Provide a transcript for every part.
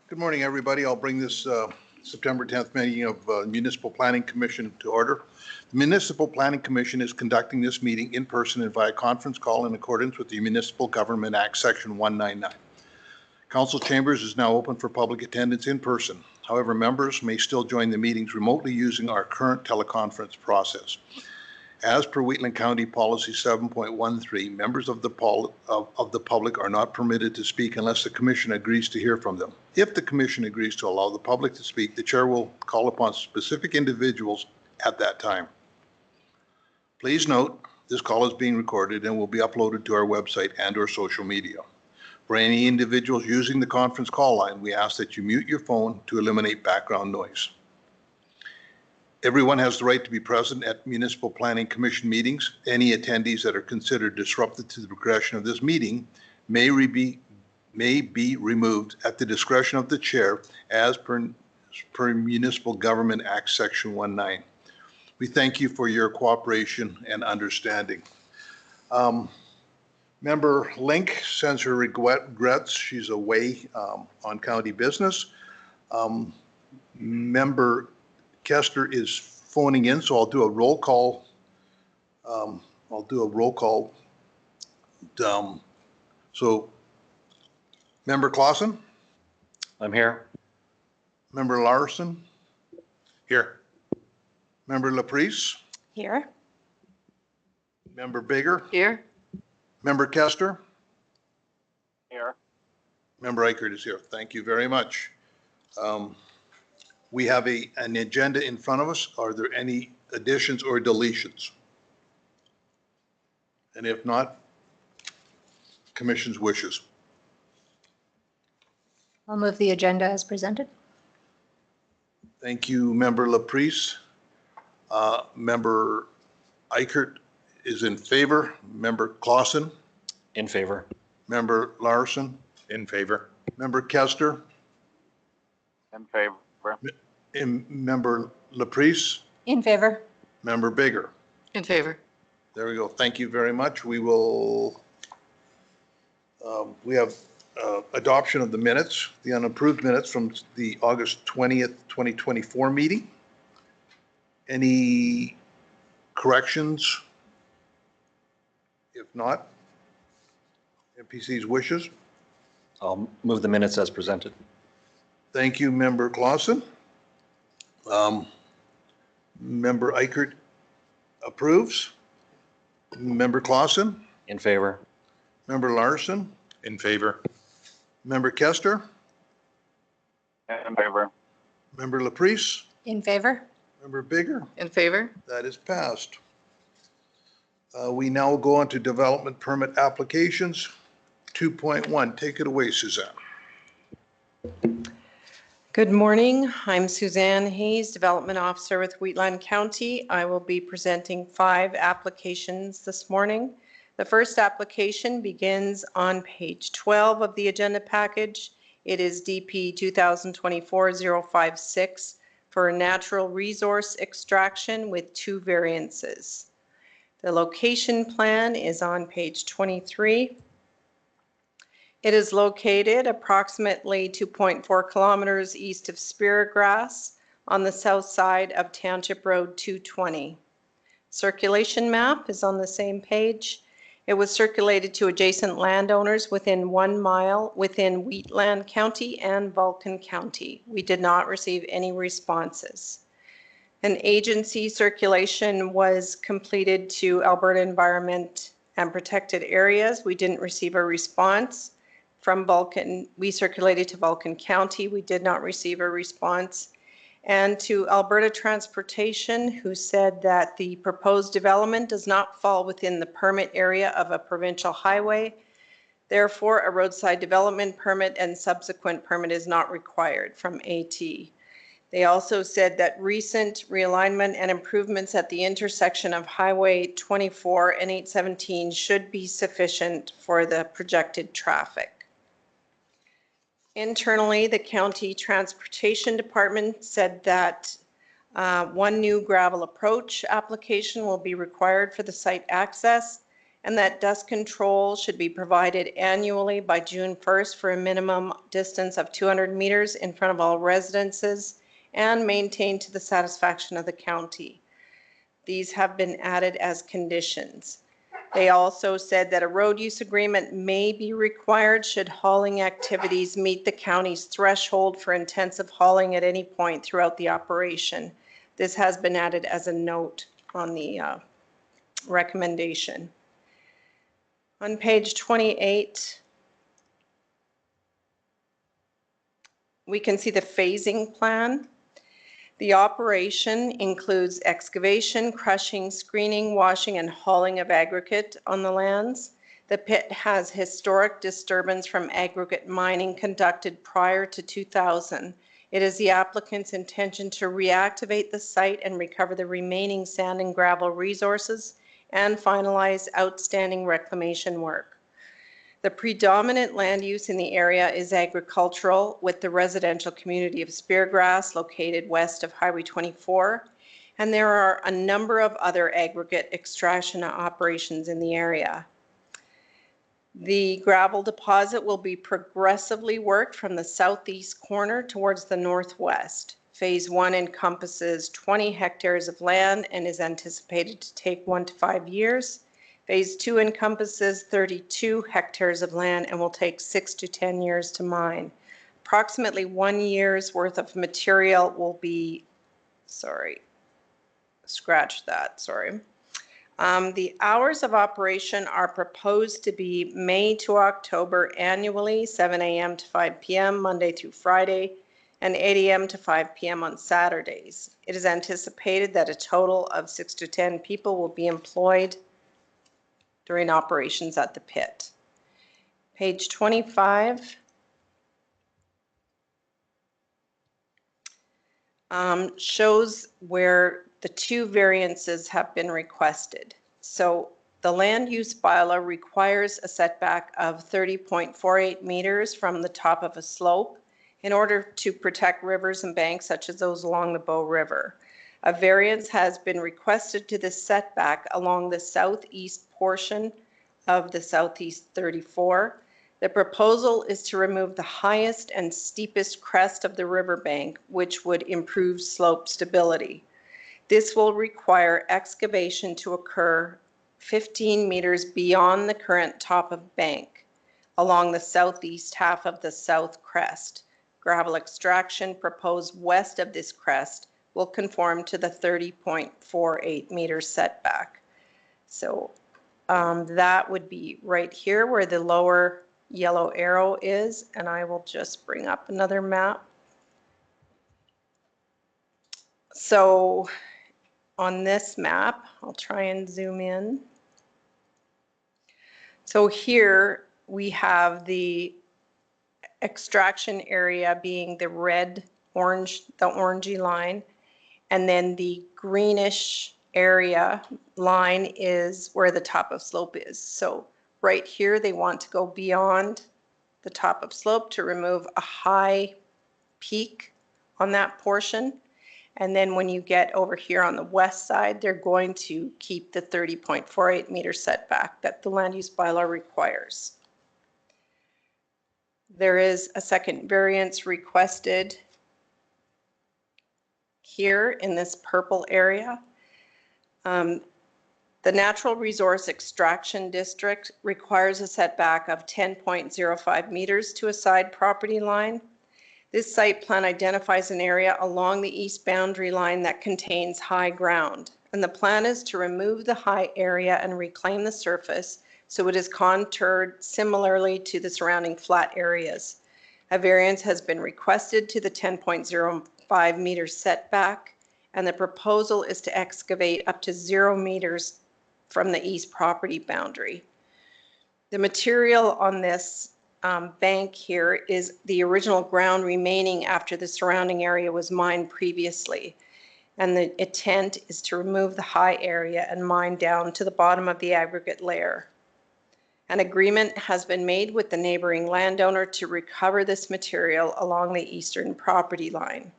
Good morning, everybody. I'll bring this September 10th meeting of Municipal Planning Commission to order. The Municipal Planning Commission is conducting this meeting in person and via conference call in accordance with the Municipal Government Act, Section 199. Council chambers is now open for public attendance in person. However, members may still join the meetings remotely using our current teleconference process. As per Wheatland County Policy 7.13, members of the public are not permitted to speak unless the Commission agrees to hear from them. If the Commission agrees to allow the public to speak, the Chair will call upon specific individuals at that time. Please note, this call is being recorded and will be uploaded to our website and our social media. For any individuals using the conference call line, we ask that you mute your phone to eliminate background noise. Everyone has the right to be present at Municipal Planning Commission meetings. Any attendees that are considered disruptive to the progression of this meeting may be removed at the discretion of the Chair as per Municipal Government Act Section 19. We thank you for your cooperation and understanding. Member Link sends her regrets. She's away on county business. Member Kester is phoning in, so I'll do a roll call. So, Member Clausen? I'm here. Member Larson? Here. Member Laprise? Here. Member Bigger? Here. Member Kester? Here. Member Eichert is here. Thank you very much. We have an agenda in front of us. Are there any additions or deletions? And if not, Commission's wishes. I'll move the agenda as presented. Thank you, Member Laprise. Member Eichert is in favor. Member Clausen? In favor. Member Larson? In favor. Member Kester? In favor. Member Laprise? In favor. Member Bigger? In favor. There we go. Thank you very much. We will, we have adoption of the minutes, the unapproved minutes from the August 20th, 2024 meeting. Any corrections? If not, MPC's wishes. I'll move the minutes as presented. Thank you, Member Clausen. Member Eichert approves. Member Clausen? In favor. Member Larson? In favor. Member Kester? In favor. Member Laprise? In favor. Member Bigger? In favor. That is passed. We now go on to development permit applications. 2.1, take it away, Suzanne. Good morning. I'm Suzanne Hayes, Development Officer with Wheatland County. I will be presenting 5 applications this morning. The first application begins on page 12 of the agenda package. It is DP 2024-056 for natural resource extraction with 2 variances. The location plan is on page 23. It is located approximately 2.4 kilometers east of Speargrass on the south side of Township Road 220. Circulation map is on the same page. It was circulated to adjacent landowners within 1 mile within Wheatland County and Vulcan County. We did not receive any responses. An agency circulation was completed to Alberta Environment and Protected Areas. We didn't receive a response. From Vulcan, we circulated to Vulcan County. We did not receive a response. And to Alberta Transportation, who said that the proposed development does not fall within the permit area of a provincial highway. Therefore, a roadside development permit and subsequent permit is not required from AT. They also said that recent realignment and improvements at the intersection of Highway 24 and 817 should be sufficient for the projected traffic. Internally, the County Transportation Department said that 1 new gravel approach application will be required for the site access, and that dust control should be provided annually by June 1st for a minimum distance of 200 meters in front of all residences and maintained to the satisfaction of the county. These have been added as conditions. They also said that a road use agreement may be required should hauling activities meet the county's threshold for intensive hauling at any point throughout the operation. This has been added as a note on the recommendation. On page 28, we can see the phasing plan. The operation includes excavation, crushing, screening, washing, and hauling of aggregate on the lands. The pit has historic disturbance from aggregate mining conducted prior to 2000. It is the applicant's intention to reactivate the site and recover the remaining sand and gravel resources and finalize outstanding reclamation work. The predominant land use in the area is agricultural, with the residential community of Speargrass located west of Highway 24, and there are a number of other aggregate extraction operations in the area. The gravel deposit will be progressively worked from the southeast corner towards the northwest. Phase 1 encompasses 20 hectares of land and is anticipated to take 1 to 5 years. Phase 2 encompasses 32 hectares of land and will take 6 to 10 years to mine. Approximately 1 year's worth of material will be, the hours of operation are proposed to be May to October annually, 7 a.m. to 5 p.m. Monday through Friday, and 8 a.m. to 5 p.m. on Saturdays. It is anticipated that a total of 6 to 10 people will be employed during operations at the pit. Page 25 shows where the 2 variances have been requested. So the land use bylaw requires a setback of 30.48 meters from the top of a slope in order to protect rivers and banks such as those along the Bow River. A variance has been requested to the setback along the southeast portion of the Southeast 34. The proposal is to remove the highest and steepest crest of the riverbank, which would improve slope stability. This will require excavation to occur 15 meters beyond the current top of bank along the southeast half of the south crest. Gravel extraction proposed west of this crest will conform to the 30.48 meter setback. So that would be right here where the lower yellow arrow is, and I will just bring up another map. So on this map, I'll try and zoom in. So here we have the extraction area being the red, orange, the orangey line, and then the greenish area line is where the top of slope is. So right here, they want to go beyond the top of slope to remove a high peak on that portion. And then when you get over here on the west side, they're going to keep the 30.48 meter setback that the land use bylaw requires. There is a second variance requested here in this purple area. The Natural Resource Extraction District requires a setback of 10.05 meters to a side property line. This site plan identifies an area along the east boundary line that contains high ground, and the plan is to remove the high area and reclaim the surface so it is contoured similarly to the surrounding flat areas. A variance has been requested to the 10.05 meter setback, and the proposal is to excavate up to 0 meters from the east property boundary. The material on this bank here is the original ground remaining after the surrounding area was mined previously. And the intent is to remove the high area and mine down to the bottom of the aggregate layer. An agreement has been made with the neighboring landowner to recover this material along the eastern property line.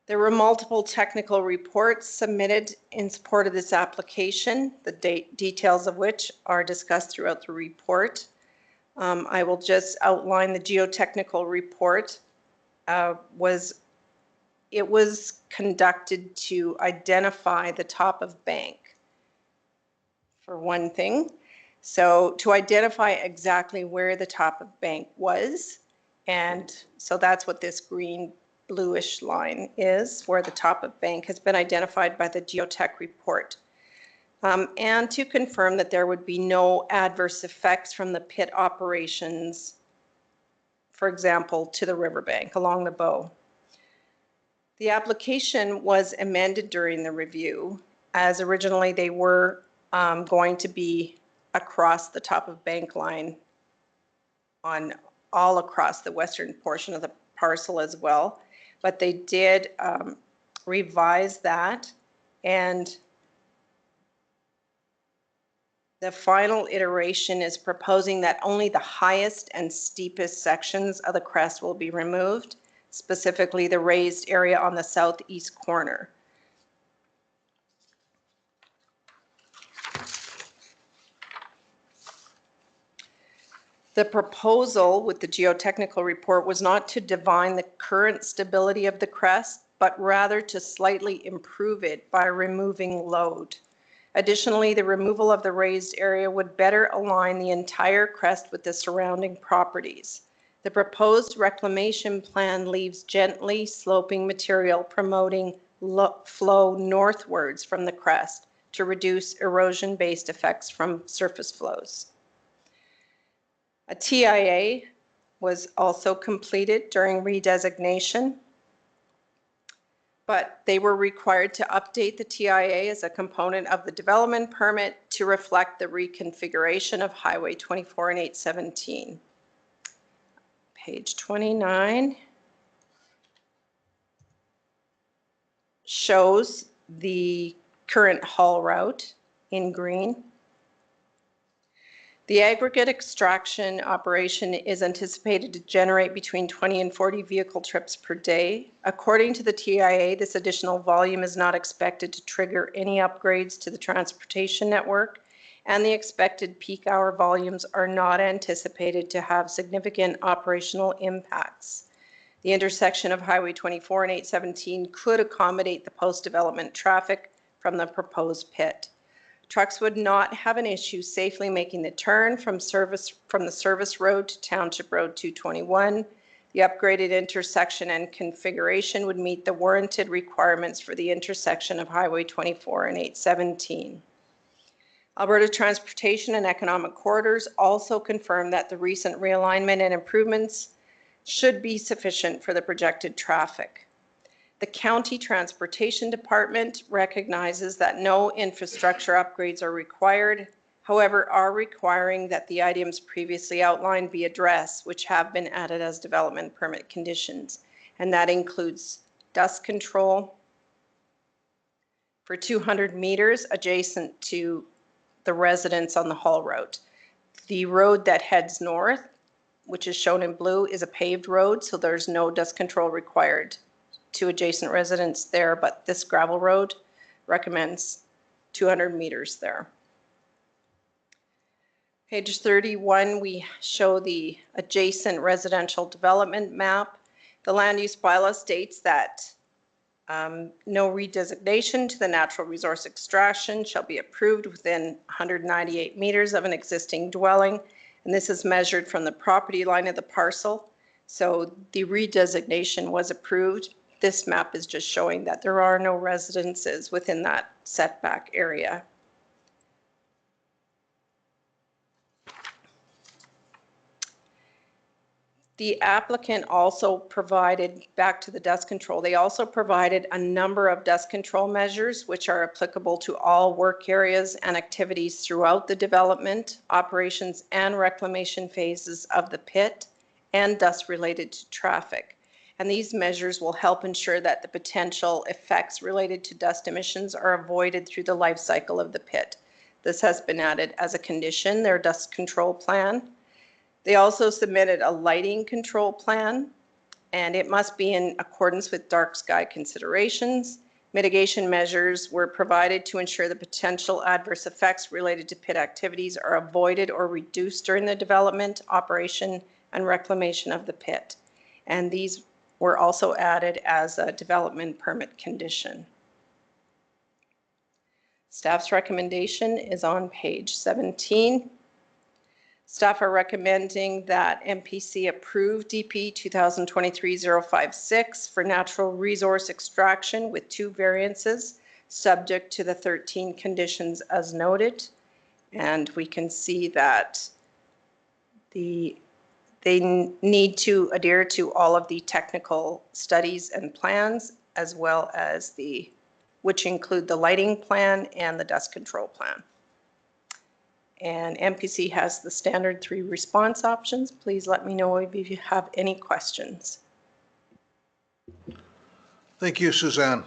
There were multiple technical reports submitted in support of this application, the details of which are discussed throughout the report. I will just outline the geotechnical report. It was conducted to identify the top of bank, for one thing. So to identify exactly where the top of bank was, and so that's what this green bluish line is, where the top of bank has been identified by the geotech report. And to confirm that there would be no adverse effects from the pit operations, for example, to the riverbank along the bow. The application was amended during the review, as originally they were going to be across the top of bank line on all across the western portion of the parcel as well. But they did revise that, and the final iteration is proposing that only the highest and steepest sections of the crest will be removed, specifically the raised area on the southeast corner. The proposal with the geotechnical report was not to divine the current stability of the crest, but rather to slightly improve it by removing load. Additionally, the removal of the raised area would better align the entire crest with the surrounding properties. The proposed reclamation plan leaves gently sloping material promoting flow northwards from the crest to reduce erosion-based effects from surface flows. A TIA was also completed during redesignation, but they were required to update the TIA as a component of the development permit to reflect the reconfiguration of Highway 24 and 817. Page 29 shows the current haul route in green. The aggregate extraction operation is anticipated to generate between 20 and 40 vehicle trips per day. According to the TIA, this additional volume is not expected to trigger any upgrades to the transportation network, and the expected peak hour volumes are not anticipated to have significant operational impacts. The intersection of Highway 24 and 817 could accommodate the post-development traffic from the proposed pit. Trucks would not have an issue safely making the turn from the service road to Township Road 221. The upgraded intersection and configuration would meet the warranted requirements for the intersection of Highway 24 and 817. Alberta Transportation and Economic Corridors also confirmed that the recent realignment and improvements should be sufficient for the projected traffic. The County Transportation Department recognizes that no infrastructure upgrades are required, however, are requiring that the items previously outlined be addressed, which have been added as development permit conditions. And that includes dust control for 200 meters adjacent to the residents on the haul route. The road that heads north, which is shown in blue, is a paved road, so there's no dust control required to adjacent residents there, but this gravel road recommends 200 meters there. Page 31, we show the adjacent residential development map. The land use bylaw states that no redesignation to the natural resource extraction shall be approved within 198 meters of an existing dwelling, and this is measured from the property line of the parcel. So the redesignation was approved. This map is just showing that there are no residences within that setback area. The applicant also provided, back to the dust control, they also provided a number of dust control measures which are applicable to all work areas and activities throughout the development, operations, and reclamation phases of the pit, and dust related to traffic. And these measures will help ensure that the potential effects related to dust emissions are avoided through the life cycle of the pit. This has been added as a condition, their dust control plan. They also submitted a lighting control plan, and it must be in accordance with dark sky considerations. Mitigation measures were provided to ensure the potential adverse effects related to pit activities are avoided or reduced during the development, operation, and reclamation of the pit. And these were also added as a development permit condition. Staff's recommendation is on page 17. Staff are recommending that MPC approve DP 2023-056 for natural resource extraction with 2 variances, subject to the 13 conditions as noted. And we can see that they need to adhere to all of the technical studies and plans, as well as which include the lighting plan and the dust control plan. And MPC has the standard 3 response options. Please let me know if you have any questions. Thank you, Suzanne.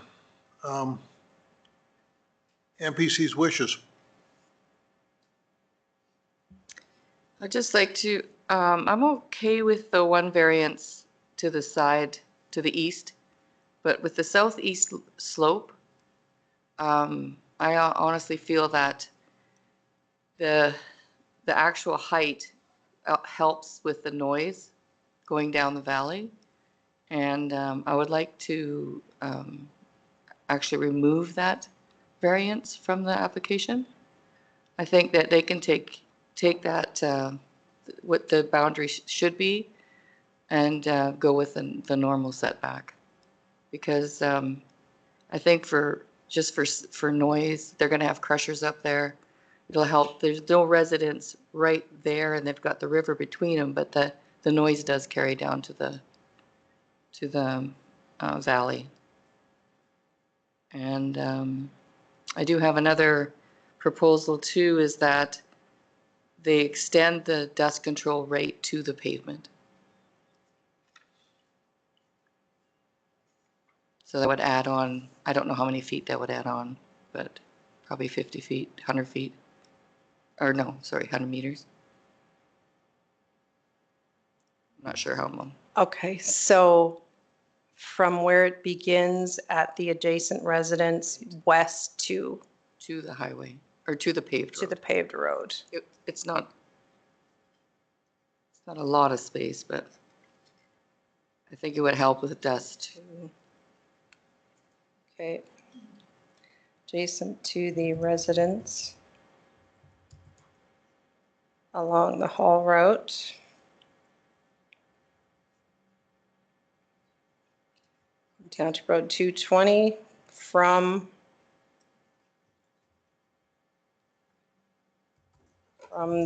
MPC's wishes. I'd just like to, I'm okay with the 1 variance to the side, to the east, but with the southeast slope, I honestly feel that the actual height helps with the noise going down the valley. And I would like to actually remove that variance from the application. I think that they can take that, what the boundary should be, and go with the normal setback. Because I think for noise, they're going to have crushers up there. It'll help. There's no residents right there, and they've got the river between them, but the noise does carry down to the valley. And I do have another proposal too, is that they extend the dust control rate to the pavement. So that would add on, I don't know how many feet that would add on, but probably 50 feet, 100 feet. Or no, sorry, 100 meters. I'm not sure how long. Okay, so from where it begins at the adjacent residence west to To the highway, or to the paved road. the paved road. It's not a lot of space, but I think it would help with dust. Okay. Adjacent to the residence along the Hall Route. Township Road 220 from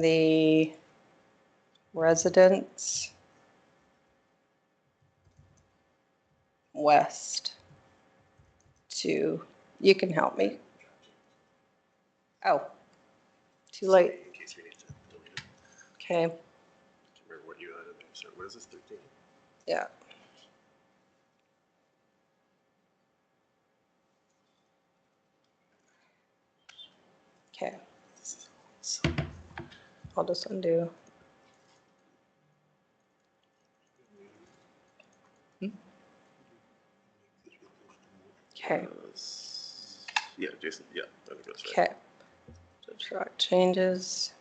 the residence west to, you can help me. Oh, too late. In case we need to delete it. Okay, Remember what you added. So what is this, 13? yeah. Okay, I'll just undo. Okay, Yeah, Jason, yeah, I think that's right. okay. So track changes.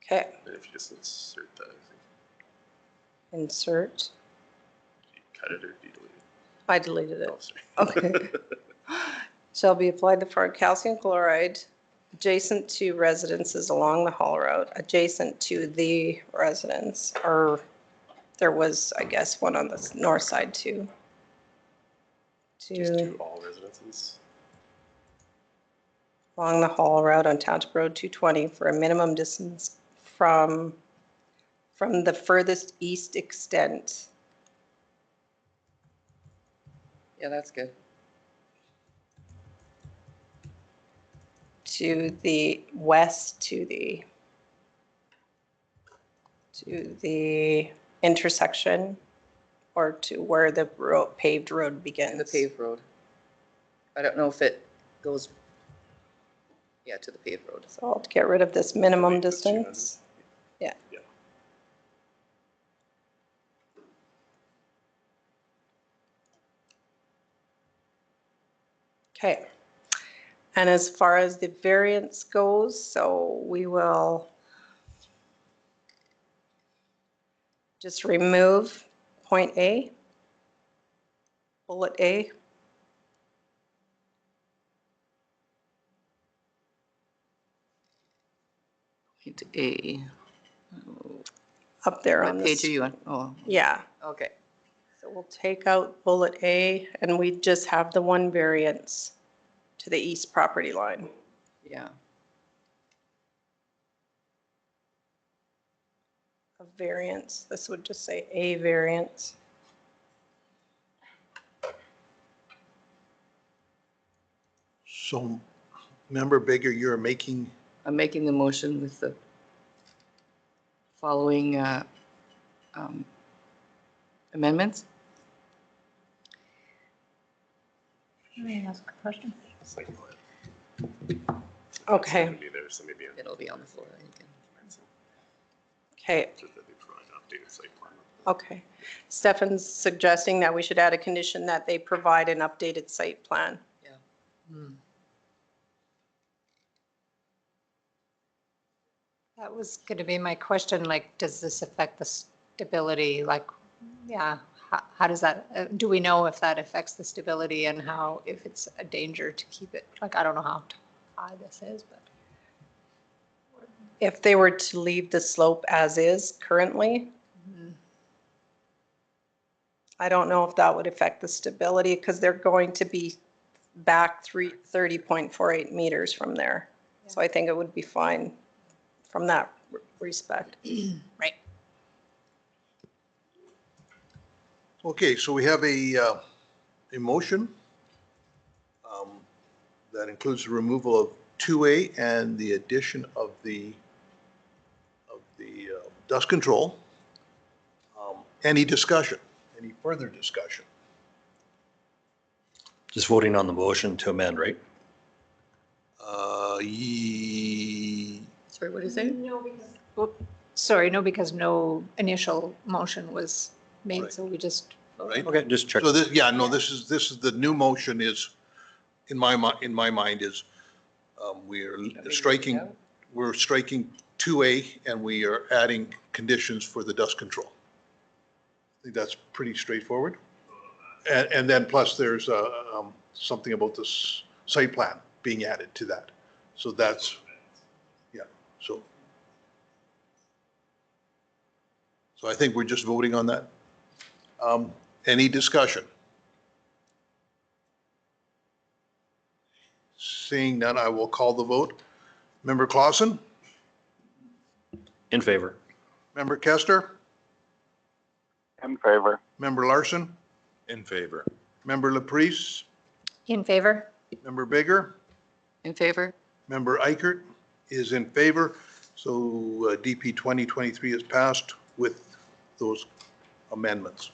Okay, And if you just insert that, I think insert. you cut it or do you delete it? I deleted it. Oh, sorry. Okay. Shall be applied to for calcium chloride adjacent to residences along the Hall Road, adjacent to the residence, or there was, I guess, one on the north side too. Just to all residences. Along the Hall Road on Township Road 220 for a minimum distance from the furthest east extent. Yeah, that's good. To the west, to the intersection, or to where the paved road begins. The paved road. I don't know if it goes, yeah, to the paved road. So I'll get rid of this minimum Delete the 200. distance. Yeah. Yeah. Okay. And as far as the variance goes, so we will just remove point A, bullet A. Point A. Up there on What page this. are you on? Oh, Yeah, okay. so we'll take out bullet A and we just have the one variance to the east property line. Yeah. A variance, this would just say a variance. So, Member Bigger, you're making, I'm making the motion with the following amendments. Let me ask a question. Site plan. Okay, Maybe there's some, maybe. It'll be on the floor. You can- okay, Just that they provide an updated site plan. okay. Stefan's suggesting that we should add a condition that they provide an updated site plan. Hmm. That was going to be my question, like, does this affect the stability? Like, yeah, how does that, do we know if that affects the stability and how, if it's a danger to keep it? Like, I don't know how high this is, but. If they were to leave the slope as is currently, I don't know if that would affect the stability because they're going to be back 30.48 meters from there. So I think it would be fine from that respect. Right. okay, so we have a motion that includes the removal of 2A and the addition of the dust control. Any discussion? Any further discussion? Just voting on the motion to amend, right? Sorry, what is it? Sorry, no, because no initial motion was made, Right. so we just. Right. Okay, just check. So this, yeah, no, this is the new motion is, in my mind is, we're striking 2A and we are adding conditions for the dust control. I think that's pretty straightforward. And then plus there's something about this site plan being added to that. So that's, yeah, so I think we're just voting on that. Any discussion? Seeing none, I will call the vote. Member Clausen? In favor. Member Kester? In favor. Member Larson? In favor. Member Laprise? In favor? Member Bigger? In favor? Member Eichert is in favor. So DP 2023 is passed with those amendments.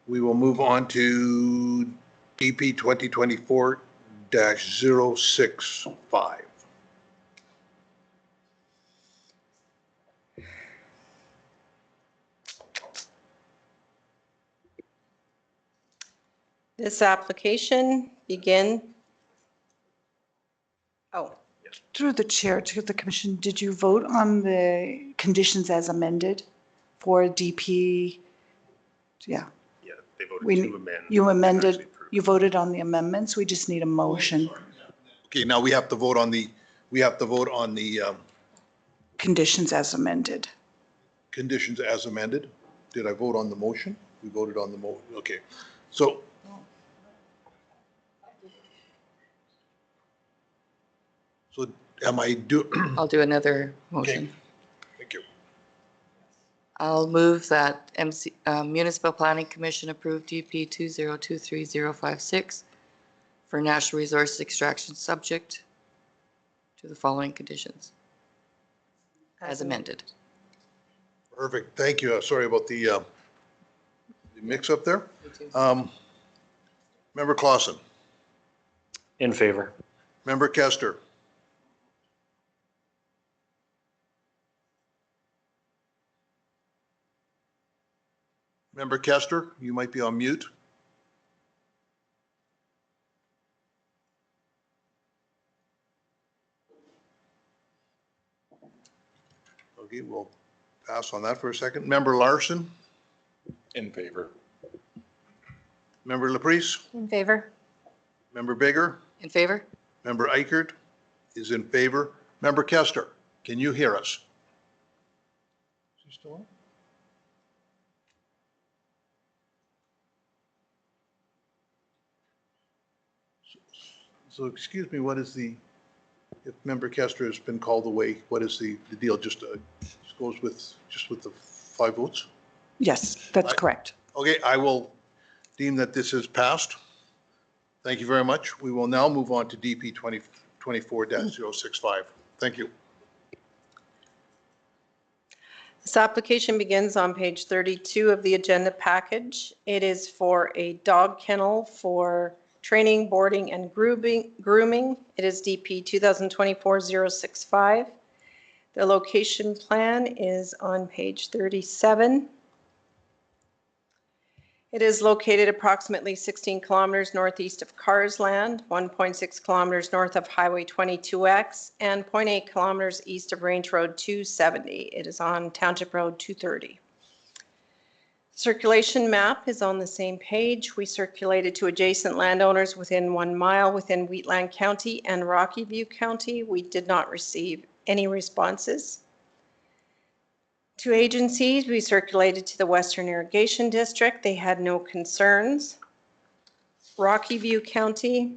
We will move on to DP 2024-065. This application oh, Through the chair to the commission, did you vote on the conditions as amended for DP? Yeah, Yeah, they voted we, to amend. you They amended, actually approved. you voted on the amendments, we just need a motion. Okay, now we have to vote on the, Conditions as amended. conditions as amended. Did I vote on the motion? We voted on the motion. Okay. So am I I'll do another motion. Thank you. I'll move that Municipal Planning Commission approve DP 2023056 for natural resource extraction subject to the following conditions as amended. Perfect. Thank you. Sorry about the mix up there. Member Clausen, In favor. Member Kester, Member Kester, you might be on mute. Okay, we'll pass on that for a second. Member Larson, In favor. Member Laprise, In favor? Member Bigger, In favor? Member Eichert is in favor. Member Kester, can you hear us? Is he still on? So excuse me, what is if Member Kester has been called away, what is the deal? Just goes with the 5 votes? Yes, that's correct. Okay, I will deem that this is passed. Thank you very much. We will now move on to DP 2024-065. Thank you. This application begins on page 32 of the agenda package. It is for a dog kennel for training, boarding, and grooming. It is DP 2024-065. The location plan is on page 37. It is located approximately 16 kilometers northeast of Carsland, 1.6 kilometers north of Highway 22X, and 0.8 kilometers east of Range Road 270. It is on Township Road 230. Circulation map is on the same page. We circulated to adjacent landowners within 1 mile within Wheatland County and Rocky View County. We did not receive any responses. To agencies, we circulated to the Western Irrigation District. They had no concerns. Rocky View County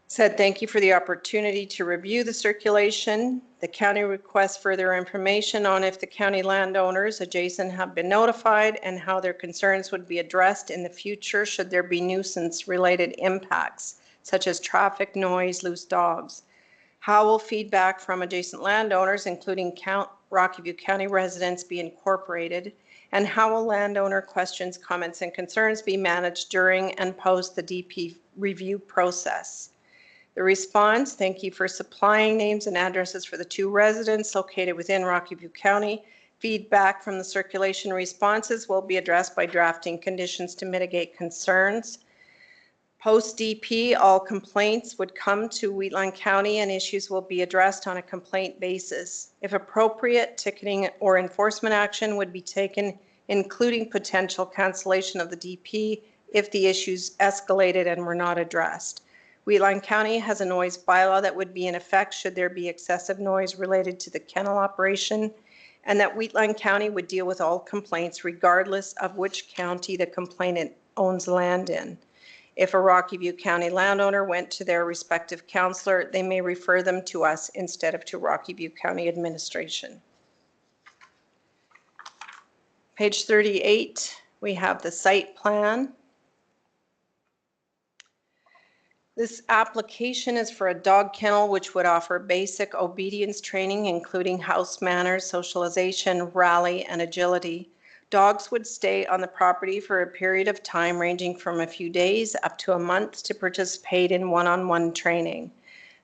said, thank you for the opportunity to review the circulation. The county requests further information on if the county landowners adjacent have been notified and how their concerns would be addressed in the future should there be nuisance-related impacts, such as traffic, noise, loose dogs. How will feedback from adjacent landowners, including Rocky View County residents, be incorporated? And how will landowner questions, comments, and concerns be managed during and post the DP review process? The response, thank you for supplying names and addresses for the 2 residents located within Rocky View County. Feedback from the circulation responses will be addressed by drafting conditions to mitigate concerns. Post-DP, all complaints would come to Wheatland County and issues will be addressed on a complaint basis. If appropriate, ticketing or enforcement action would be taken, including potential cancellation of the DP if the issues escalated and were not addressed. Wheatland County has a noise bylaw that would be in effect should there be excessive noise related to the kennel operation, and that Wheatland County would deal with all complaints regardless of which county the complainant owns land in. If a Rocky View County landowner went to their respective counselor, they may refer them to us instead of to Rocky View County administration. Page 38, we have the site plan. This application is for a dog kennel which would offer basic obedience training, including house manners, socialization, rally, and agility. Dogs would stay on the property for a period of time ranging from a few days up to a month to participate in one-on-one training.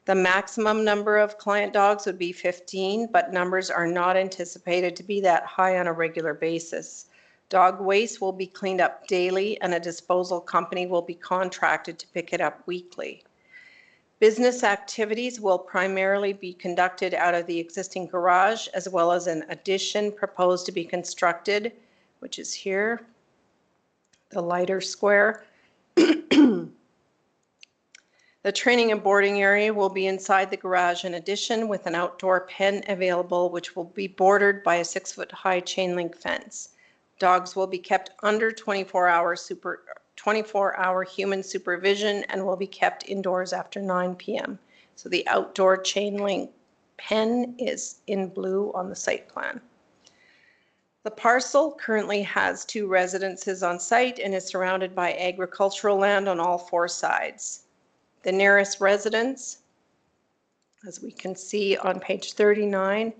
The maximum number of client dogs would be 15, but numbers are not anticipated to be that high on a regular basis. Dog waste will be cleaned up daily and a disposal company will be contracted to pick it up weekly. Business activities will primarily be conducted out of the existing garage as well as an addition proposed to be constructed, which is here, the lighter square. The training and boarding area will be inside the garage in addition with an outdoor pen available, which will be bordered by a 6-foot-high chain link fence. Dogs will be kept under 24-hour human supervision and will be kept indoors after 9 p.m. So the outdoor chain link pen is in blue on the site plan. The parcel currently has 2 residences on site and is surrounded by agricultural land on all 4 sides. The nearest residence, as we can see on page 39,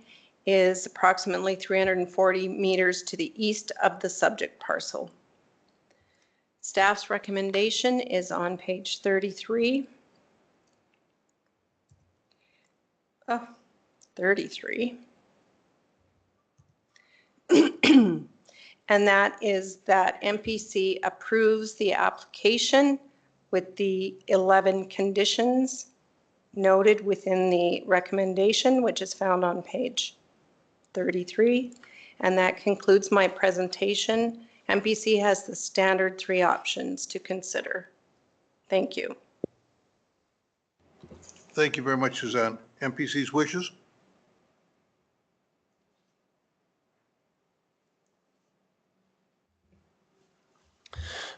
is approximately 340 meters to the east of the subject parcel. Staff's recommendation is on page 33. 33. And that is that MPC approves the application with the 11 conditions noted within the recommendation, which is found on page 33. And that concludes my presentation. MPC has the standard 3 options to consider. Thank you. Thank you very much, Suzanne. MPC's wishes?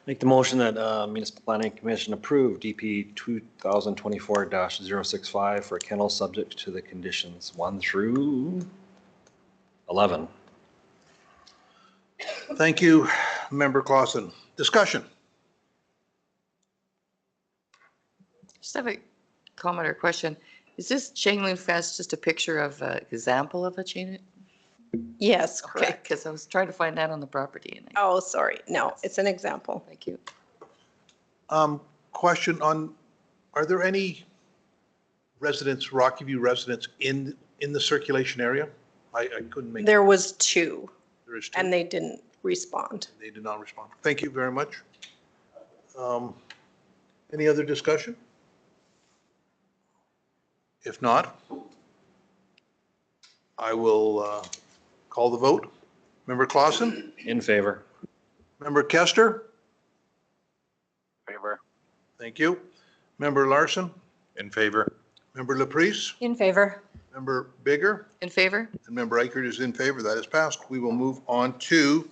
Make the motion that Municipal Planning Commission approve DP 2024-065 for kennel subject to the conditions 1 through 11. Thank you, Member Clausen. Discussion? Just have a comment or question. Is this chain link fence just a picture of an example of a chain? Yes, Okay, correct. because I was trying to find that on the property. And Oh, sorry. No, it's an example. thank you. Question on, are there any residents, Rocky View residents in the circulation area? I couldn't make. There was 2, There is 2. and they didn't respond. They did not respond. Thank you very much. Any other discussion? If not, I will call the vote. Member Clausen? In favor. Member Kester? Favor. Thank you. Member Larson? In favor. Member Laprise? In favor. Member Bigger? In favor? And Member Eichert is in favor. That is passed. We will move on to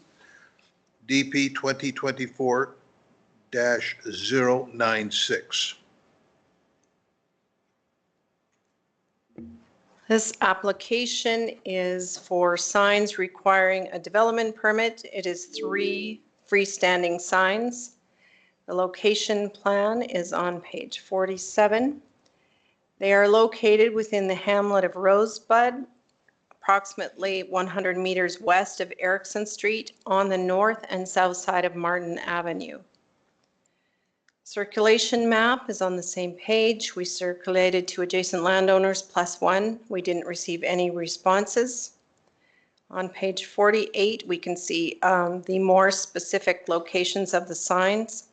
DP 2024-096. This application is for signs requiring a development permit. It is 3 freestanding signs. The location plan is on page 47. They are located within the hamlet of Rosebud, approximately 100 meters west of Erickson Street on the north and south side of Martin Avenue. Circulation map is on the same page. We circulated to adjacent landowners +1. We didn't receive any responses. On page 48, we can see the more specific locations of the signs.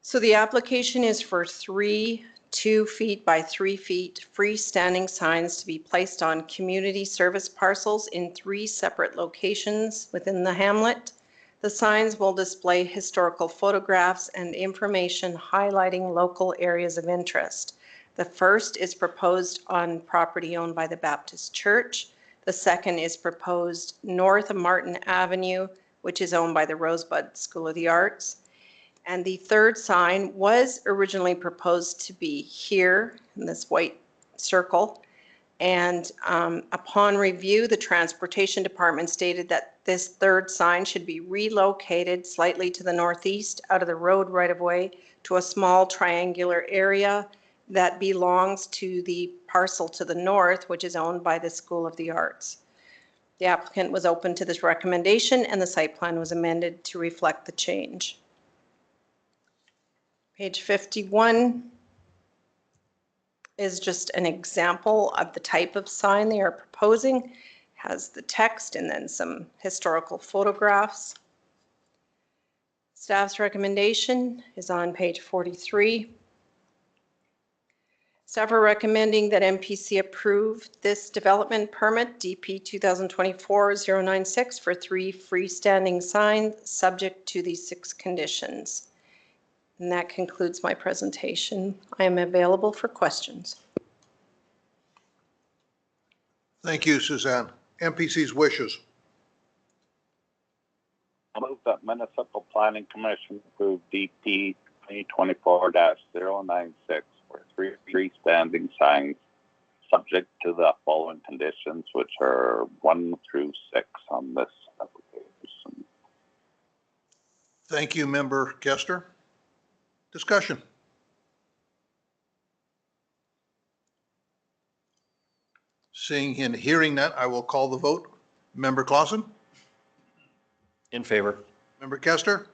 So the application is for 3 2 feet by 3 feet freestanding signs to be placed on community service parcels in 3 separate locations within the hamlet. The signs will display historical photographs and information highlighting local areas of interest. The first is proposed on property owned by the Baptist Church. The second is proposed north of Martin Avenue, which is owned by the Rosebud School of the Arts. And the third sign was originally proposed to be here in this white circle. And upon review, the Transportation Department stated that this third sign should be relocated slightly to the northeast out of the road right-of-way to a small triangular area that belongs to the parcel to the north, which is owned by the School of the Arts. The applicant was open to this recommendation and the site plan was amended to reflect the change. Page 51 is just an example of the type of sign they are proposing. Has the text and then some historical photographs. Staff's recommendation is on page 43. Staff are recommending that MPC approve this development permit, DP 2024-096, for 3 freestanding signs subject to these 6 conditions. And that concludes my presentation. I am available for questions. Thank you, Suzanne. MPC's wishes. I move that Municipal Planning Commission approve DP 2024-096 for 3 freestanding signs subject to the following conditions, which are 1 through 6 on this application. Thank you, Member Kester. Discussion. Seeing and hearing that, I will call the vote. Member Clausen? In favor. Member Kester?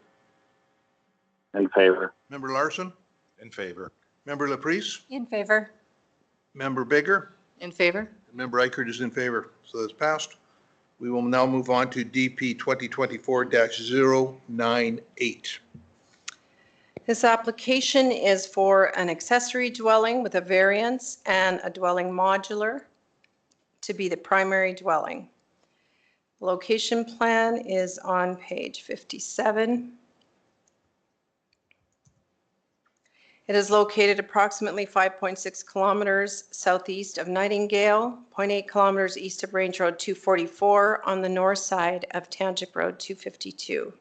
In favor. Member Larson? In favor. Member Laprise? In favor. Member Bigger? In favor? And Member Eichert is in favor, so that's passed. We will now move on to DP 2024-098. This application is for an accessory dwelling with a variance and a dwelling modular to be the primary dwelling. Location plan is on page 57. It is located approximately 5.6 kilometers southeast of Nightingale, 0.8 kilometers east of Range Road 244 on the north side of Tangic Road 252.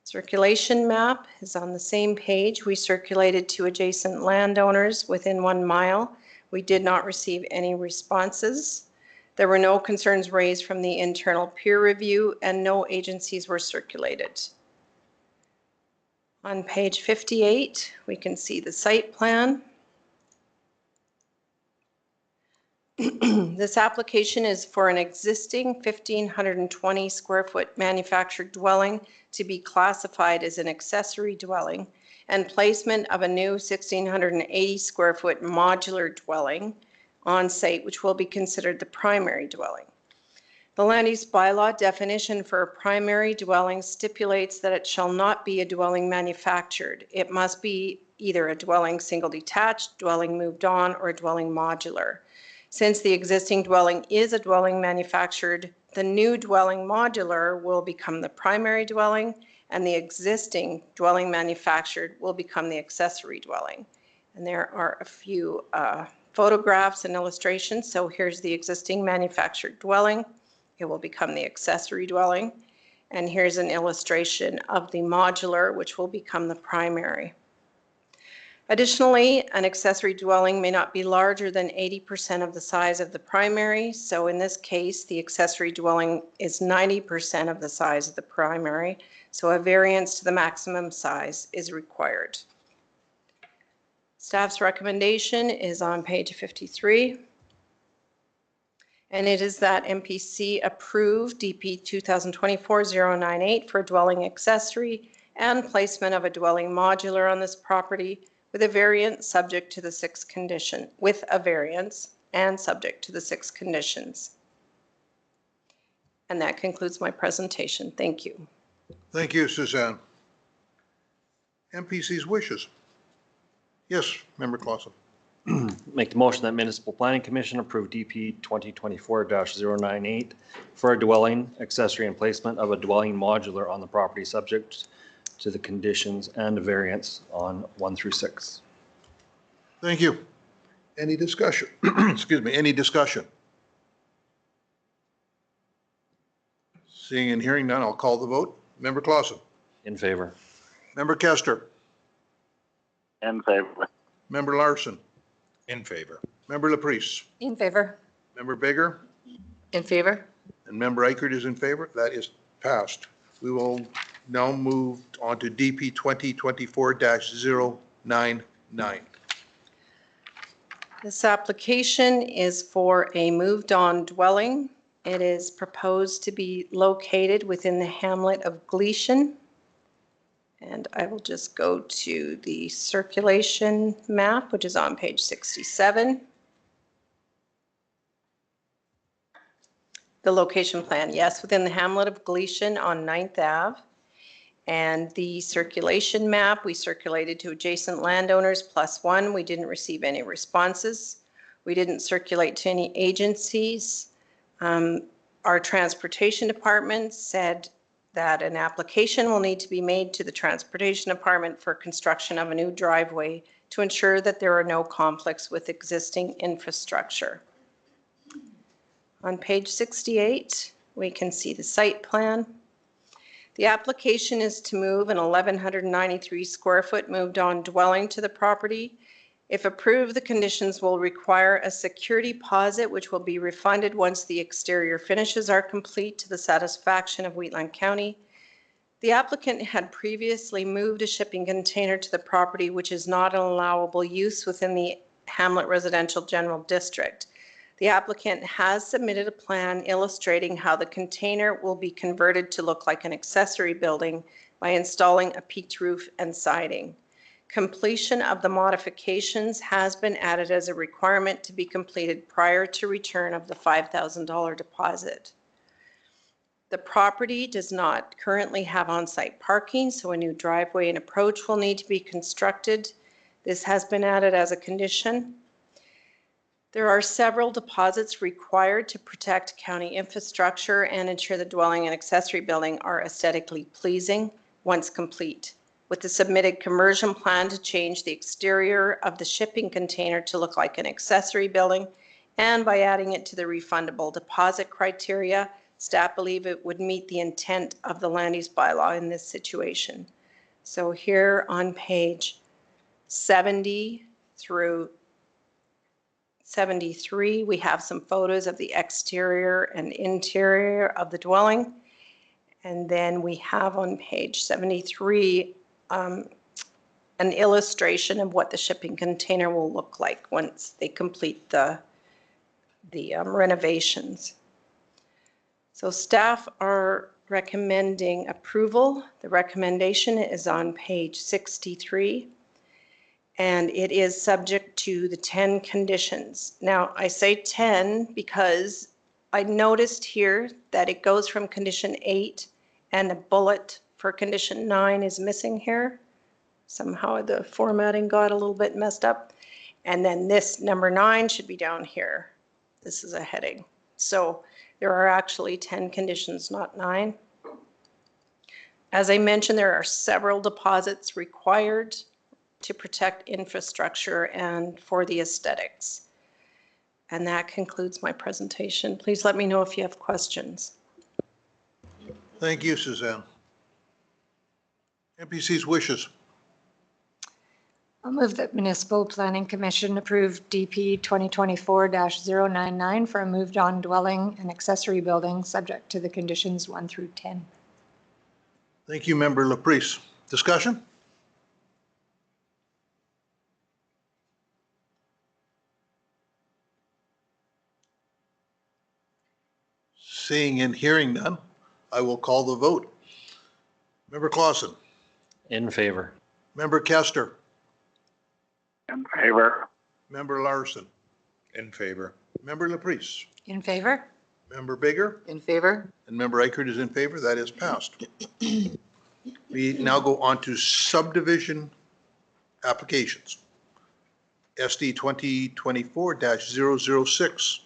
Circulation map is on the same page. We circulated to adjacent landowners within 1 mile. We did not receive any responses. There were no concerns raised from the internal peer review and no agencies were circulated. On page 58, we can see the site plan. This application is for an existing 1,520 square foot manufactured dwelling to be classified as an accessory dwelling and placement of a new 1,680 square foot modular dwelling on site, which will be considered the primary dwelling. The land use bylaw definition for a primary dwelling stipulates that it shall not be a dwelling manufactured. It must be either a dwelling single detached, dwelling moved on, or a dwelling modular. Since the existing dwelling is a dwelling manufactured, the new dwelling modular will become the primary dwelling and the existing dwelling manufactured will become the accessory dwelling. And there are a few photographs and illustrations. So here's the existing manufactured dwelling. It will become the accessory dwelling. And here's an illustration of the modular, which will become the primary. Additionally, an accessory dwelling may not be larger than 80% of the size of the primary. So in this case, the accessory dwelling is 90% of the size of the primary. So a variance to the maximum size is required. Staff's recommendation is on page 53. And it is that MPC approve DP 2024-098 for dwelling accessory and placement of a dwelling modular on this property with a variance subject to the 6 conditions, with a variance and subject to the 6 conditions. And that concludes my presentation. Thank you. Thank you, Suzanne. MPC's wishes. Yes, Member Clausen. Make the motion that Municipal Planning Commission approve DP 2024-098 for a dwelling, accessory, and placement of a dwelling modular on the property subject to the conditions and variance on 1 through 6. Thank you. Any discussion? Excuse me, any discussion? Seeing and hearing none, I'll call the vote. Member Clausen. In favor. Member Kester. In favor. Member Larson. In favor. Member Laprise. In favor. Member Baker. In favor? And Member Eichert is in favor. That is passed. We will now move on to DP 2024-099. This application is for a moved-on dwelling. It is proposed to be located within the hamlet of Gleason. And I will just go to the circulation map, which is on page 67. The location plan, yes, within the hamlet of Gleason on 9th Ave. And the circulation map, we circulated to adjacent landowners +1. We didn't receive any responses. We didn't circulate to any agencies. Our transportation department said that an application will need to be made to the transportation department for construction of a new driveway to ensure that there are no conflicts with existing infrastructure. On page 68, we can see the site plan. The application is to move an 1,193 square foot moved on dwelling to the property. If approved, the conditions will require a security deposit, which will be refunded once the exterior finishes are complete to the satisfaction of Wheatland County. The applicant had previously moved a shipping container to the property, which is not an allowable use within the Hamlet Residential General District. The applicant has submitted a plan illustrating how the container will be converted to look like an accessory building by installing a peaked roof and siding. Completion of the modifications has been added as a requirement to be completed prior to return of the $5,000 deposit. The property does not currently have on-site parking, so a new driveway and approach will need to be constructed. This has been added as a condition. There are several deposits required to protect county infrastructure and ensure the dwelling and accessory building are aesthetically pleasing once complete. With the submitted conversion plan to change the exterior of the shipping container to look like an accessory building, and by adding it to the refundable deposit criteria, staff believe it would meet the intent of the land use bylaw in this situation. So here on page 70 through 73, we have some photos of the exterior and interior of the dwelling. And then we have on page 73 an illustration of what the shipping container will look like once they complete the renovations. So staff are recommending approval. The recommendation is on page 63. And it is subject to the 10 conditions. Now, I say 10 because I noticed here that it goes from condition 8 and the bullet for condition 9 is missing here. Somehow the formatting got a little bit messed up. And then this number 9 should be down here. This is a heading. So there are actually 10 conditions, not 9. As I mentioned, there are several deposits required to protect infrastructure and for the aesthetics. And that concludes my presentation. Please let me know if you have questions. Thank you, Suzanne. MPC's wishes. I'll move that Municipal Planning Commission approve DP 2024-099 for a moved-on dwelling and accessory building subject to the conditions 1 through 10. Thank you, Member Laprise. Discussion? Seeing and hearing none, I will call the vote. Member Clausen. In favor. Member Kester. In favor. Member Larson. In favor. Member Laprise. In favor? Member Bigger. In favor? And Member Eichert is in favor. That is passed. We now go on to subdivision applications. SD 2024-006.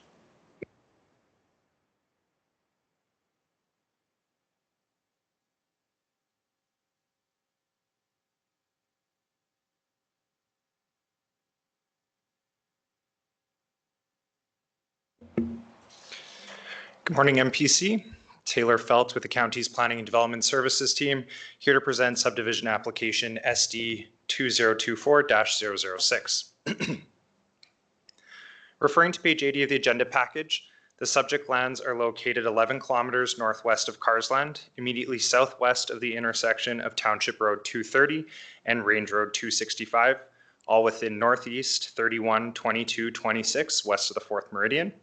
Good morning, MPC. Taylor Felt with the county's Planning and Development Services team, here to present subdivision application SD 2024-006. Referring to page 80 of the agenda package, the subject lands are located 11 kilometers northwest of Carsland, immediately southwest of the intersection of Township Road 230 and Range Road 265, all within northeast 31, 22, 26 west of the 4th Meridian.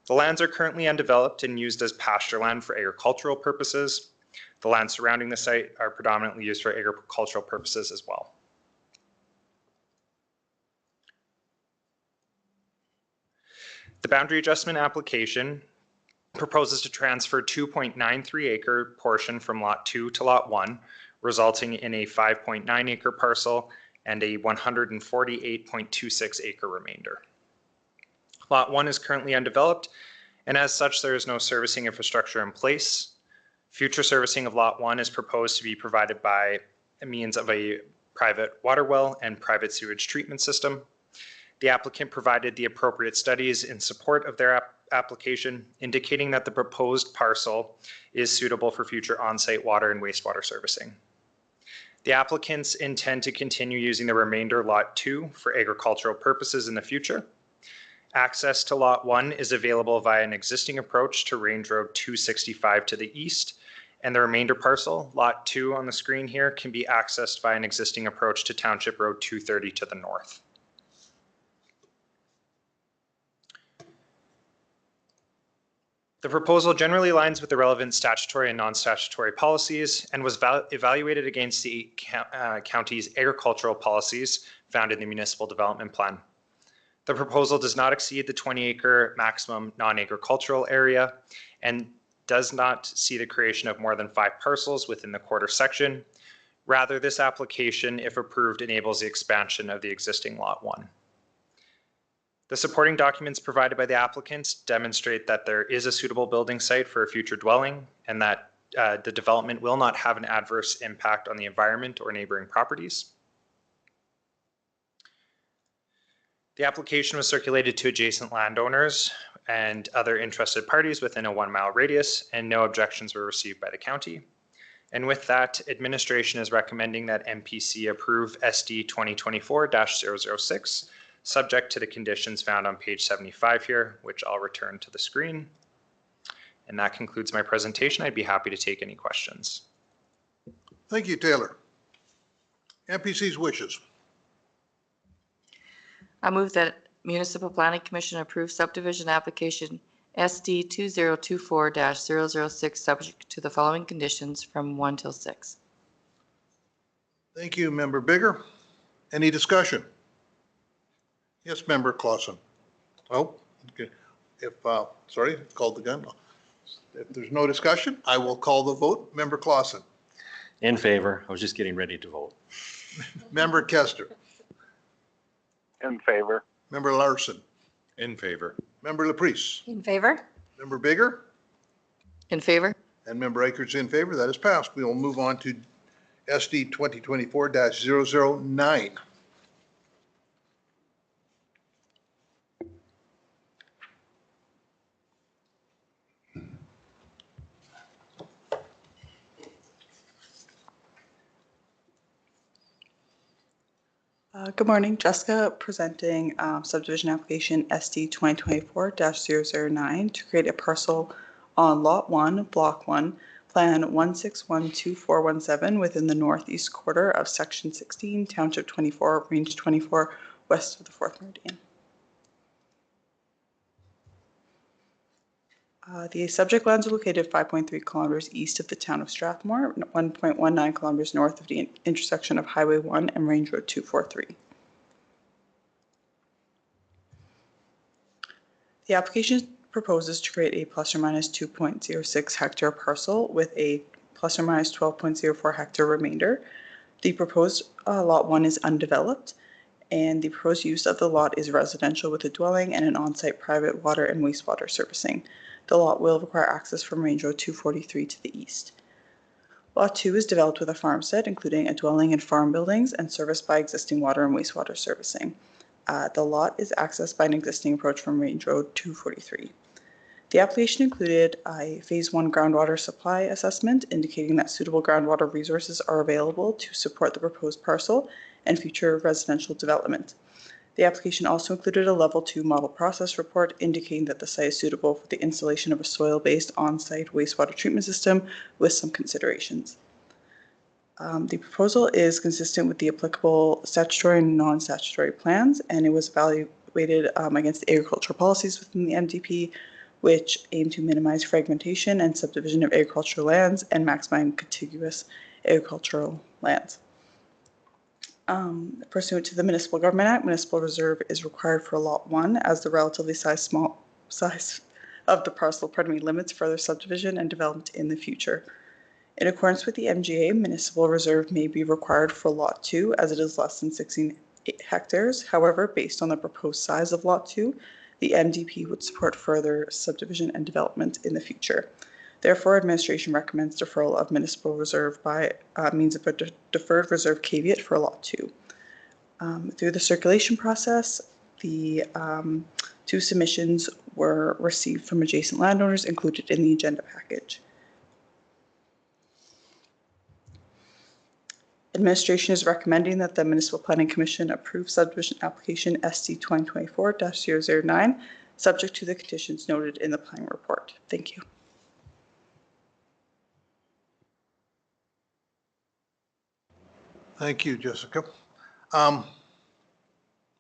The lands are currently undeveloped and used as pasture land for agricultural purposes. The lands surrounding the site are predominantly used for agricultural purposes as well. The boundary adjustment application proposes to transfer 2.93 acre portion from Lot 2 to Lot 1, resulting in a 5.9 acre parcel and a 148.26 acre remainder. Lot 1 is currently undeveloped, and as such, there is no servicing infrastructure in place. Future servicing of Lot 1 is proposed to be provided by means of a private water well and private sewage treatment system. The applicant provided the appropriate studies in support of their application, indicating that the proposed parcel is suitable for future on-site water and wastewater servicing. The applicants intend to continue using the remainder Lot 2 for agricultural purposes in the future. Access to Lot 1 is available via an existing approach to Range Road 265 to the east, and the remainder parcel, Lot 2 on the screen here, can be accessed by an existing approach to Township Road 230 to the north. The proposal generally aligns with the relevant statutory and non-statutory policies and was evaluated against the county's agricultural policies found in the Municipal Development Plan. The proposal does not exceed the 20-acre maximum non-agricultural area, and does not see the creation of more than 5 parcels within the quarter section. Rather, this application, if approved, enables the expansion of the existing Lot 1. The supporting documents provided by the applicants demonstrate that there is a suitable building site for a future dwelling and that the development will not have an adverse impact on the environment or neighboring properties. The application was circulated to adjacent landowners and other interested parties within a 1-mile radius, and no objections were received by the county. And with that, administration is recommending that MPC approve SD 2024-006, subject to the conditions found on page 75 here, which I'll return to the screen. And that concludes my presentation. I'd be happy to take any questions. Thank you, Taylor. MPC's wishes. I move that Municipal Planning Commission approve subdivision application SD 2024-006 subject to the following conditions from 1 till 6. Thank you, Member Bigger. Any discussion? Yes, Member Clausen. Oh, okay. Sorry, called the gun. If there's no discussion, I will call the vote. Member Clausen. In favor. I was just getting ready to vote. Member Kester. In favor. Member Larson. In favor. Member Laprise. In favor? Member Bigger. In favor? And Member Aker's in favor. That is passed. We will move on to SD 2024-009. Good morning, Jessica, presenting subdivision application SD 2024-009 to create a parcel on Lot 1, Block 1, Plan 1612417 within the northeast quarter of Section 16, Township 24, Range 24, west of the 4th Meridian. The subject lands are located 5.3 kilometers east of the town of Strathmore, 1.19 kilometers north of the intersection of Highway 1 and Range Road 243. The application proposes to create a plus or minus 2.06 hectare parcel with a plus or minus 12.04 hectare remainder. The proposed Lot 1 is undeveloped, and the proposed use of the lot is residential with a dwelling and an on-site private water and wastewater servicing. The lot will require access from Range Road 243 to the east. Lot 2 is developed with a farmstead, including a dwelling and farm buildings, and serviced by existing water and wastewater servicing. The lot is accessed by an existing approach from Range Road 243. The application included a Phase 1 groundwater supply assessment, indicating that suitable groundwater resources are available to support the proposed parcel and future residential development. The application also included a Level 2 model process report indicating that the site is suitable for the installation of a soil-based on-site wastewater treatment system with some considerations. The proposal is consistent with the applicable statutory and non-statutory plans, and it was evaluated against the agricultural policies within the MDP, which aim to minimize fragmentation and subdivision of agricultural lands and maximize contiguous agricultural lands. Pursuant to the Municipal Government Act, municipal reserve is required for Lot 1 as the relatively small size of the parcel, limits further subdivision and development in the future. In accordance with the MGA, municipal reserve may be required for Lot 2 as it is less than 16 hectares. However, based on the proposed size of Lot 2, the MDP would support further subdivision and development in the future. Therefore, administration recommends deferral of municipal reserve by means of a deferred reserve caveat for Lot 2. Through the circulation process, the 2 submissions were received from adjacent landowners included in the agenda package. Administration is recommending that the Municipal Planning Commission approve subdivision application SD 2024-009, subject to the conditions noted in the planning report. Thank you. Thank you, Jessica.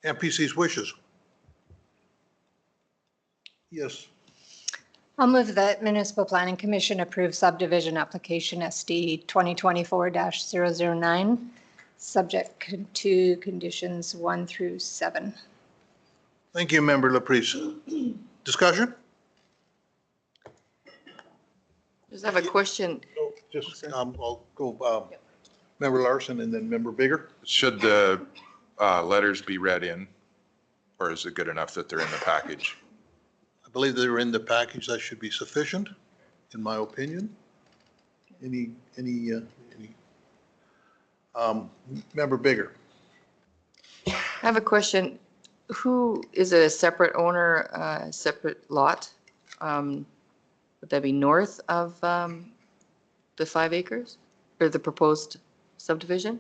MPC's wishes. Yes. I'll move that Municipal Planning Commission approve subdivision application SD 2024-009, subject to conditions 1 through 7. Thank you, Member Laprise. Discussion? Just have a question. So just, I'll go, Member Larson and then Member Bigger. Should the letters be read in, or is it good enough that they're in the package? I believe they're in the package. That should be sufficient, in my opinion. Member Bigger. I have a question. Who, is it a separate owner, separate lot? Would that be north of the 5 acres or the proposed subdivision?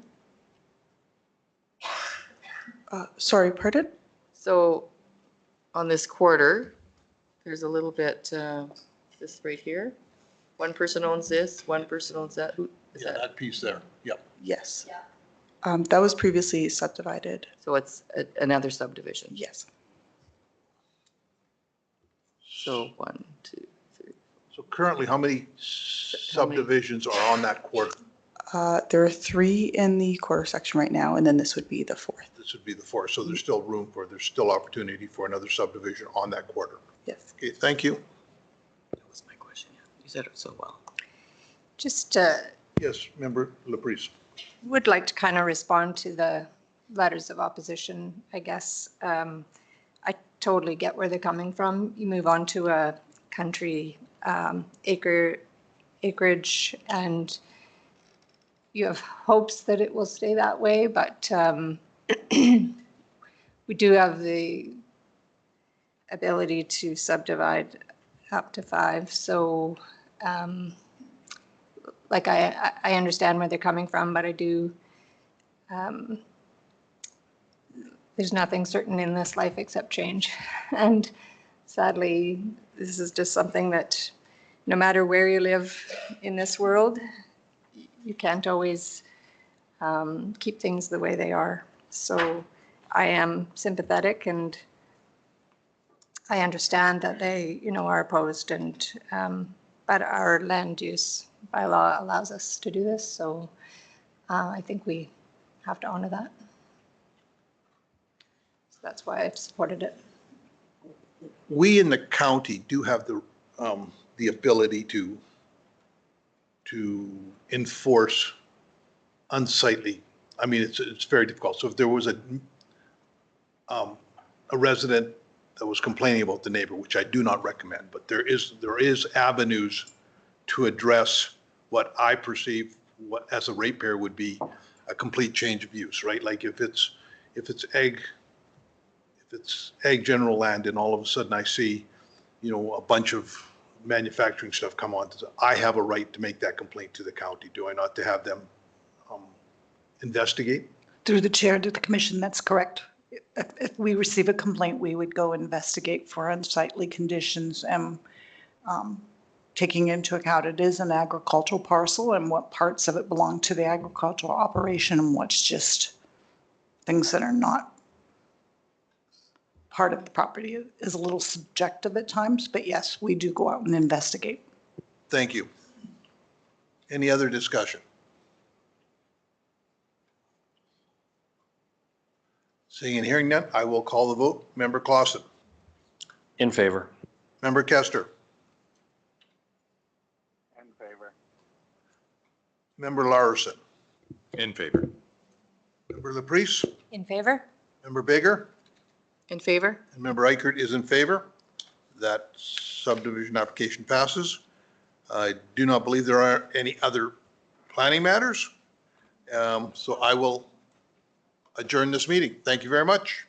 Sorry, pardon? So on this quarter, there's a little bit, this right here. One person owns this, one person owns that. Who is Yeah, that? that piece there. Yep. Yes. That was previously subdivided. So it's another subdivision. Yes. So 1, 2, 3. So currently, how many subdivisions are on that quarter? There are 3 in the quarter section right now, and then this would be the 4th. This would be the 4th. So there's still there's still opportunity for another subdivision on that quarter. Yes. Okay, thank you. That was my question. Yeah. You said it so well. Just Yes, Member Laprise. would like to kind of respond to the letters of opposition, I guess. I totally get where they're coming from. You move on to a country acreage and you have hopes that it will stay that way, but we do have the ability to subdivide up to 5. So like I understand where they're coming from, but I do, there's nothing certain in this life except change. And sadly, this is just something that no matter where you live in this world, you can't always keep things the way they are. So I am sympathetic and I understand that they, are opposed and, but our land use bylaw allows us to do this. So I think we have to honor that. So that's why I've supported it. We in the county do have the ability to enforce unsightly. I mean, it's very difficult. So if there was a resident that was complaining about the neighbor, which I do not recommend, but there is avenues to address what I perceive as a ratepayer would be a complete change of use, right? Like if it's ag general land and all of a sudden I see, a bunch of manufacturing stuff come on, I have a right to make that complaint to the county, do I not, to have them investigate? Through the chair to the commission, that's correct. If we receive a complaint, we would go investigate for unsightly conditions and taking into account it is an agricultural parcel and what parts of it belong to the agricultural operation and what's just things that are not part of the property is a little subjective at times, but yes, we do go out and investigate. Thank you. Any other discussion? Seeing and hearing none, I will call the vote. Member Clausen. In favor. Member Kester. In favor. Member Larson. In favor. Member Laprise. In favor? Member Baker. In favor? And Member Eichert is in favor. That subdivision application passes. I do not believe there are any other planning matters. So I will adjourn this meeting. Thank you very much.